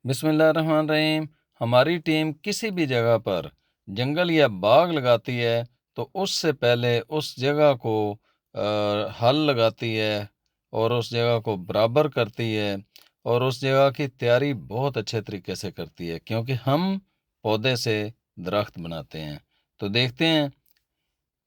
بسم اللہ الرحمن الرحیم۔ ہماری ٹیم کسی بھی جگہ پر جنگل یا باغ لگاتی ہے تو اس سے پہلے اس جگہ کو ہل لگاتی ہے اور اس جگہ کو برابر کرتی ہے اور اس جگہ کی تیاری بہت اچھے طریقے سے کرتی ہے، کیونکہ ہم پودے سے درخت بناتے ہیں۔ تو دیکھتے ہیں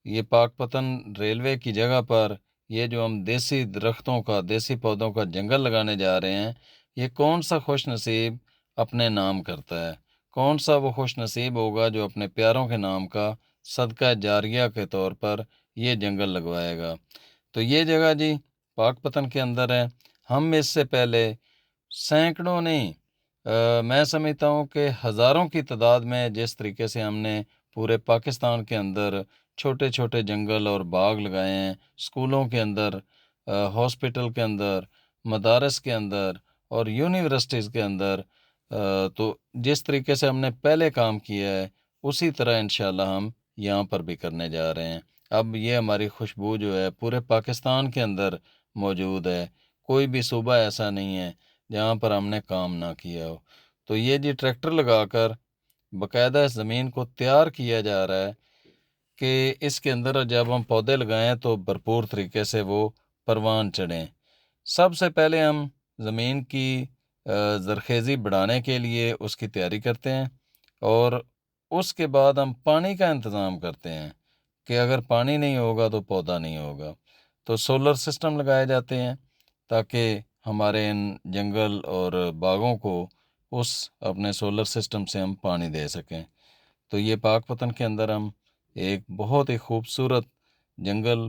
یہ پاک پتن ریلوے کی جگہ پر یہ جو ہم دیسی درختوں کا، دیسی پودوں کا جنگل لگانے جا رہے ہیں، یہ کون سا خوش نصیب اپنے نام کرتا ہے، کون سا وہ خوش نصیب ہوگا جو اپنے پیاروں کے نام کا صدقہ جاریہ کے طور پر یہ جنگل لگوائے گا۔ تو یہ جگہ جی پاک پتن کے اندر ہے۔ ہم اس سے پہلے سینکڑوں نہیں، میں سمجھتا ہوں کہ ہزاروں کی تعداد میں جس طریقے سے ہم نے پورے پاکستان کے اندر چھوٹے چھوٹے جنگل اور باغ لگائے ہیں، اسکولوں کے اندر، ہاسپٹل کے اندر، مدارس کے اندر اور یونیورسٹیز کے اندر، تو جس طریقے سے ہم نے پہلے کام کیا ہے اسی طرح انشاءاللہ ہم یہاں پر بھی کرنے جا رہے ہیں۔ اب یہ ہماری خوشبو جو ہے پورے پاکستان کے اندر موجود ہے، کوئی بھی صوبہ ایسا نہیں ہے جہاں پر ہم نے کام نہ کیا ہو۔ تو یہ جی ٹریکٹر لگا کر باقاعدہ زمین کو تیار کیا جا رہا ہے کہ اس کے اندر جب ہم پودے لگائیں تو بھرپور طریقے سے وہ پروان چڑھیں۔ سب سے پہلے ہم زمین کی زرخیزی بڑھانے کے لیے اس کی تیاری کرتے ہیں، اور اس کے بعد ہم پانی کا انتظام کرتے ہیں کہ اگر پانی نہیں ہوگا تو پودا نہیں ہوگا۔ تو سولر سسٹم لگائے جاتے ہیں تاکہ ہمارے ان جنگل اور باغوں کو اس اپنے سولر سسٹم سے ہم پانی دے سکیں۔ تو یہ پاک پتن کے اندر ہم ایک بہت ہی خوبصورت جنگل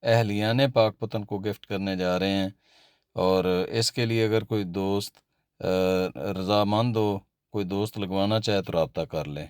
اہلیان پاک پتن کو گفٹ کرنے جا رہے ہیں، اور اس کے لیے اگر کوئی دوست رضامند ہو، کوئی دوست لگوانا چاہے تو رابطہ کر لے۔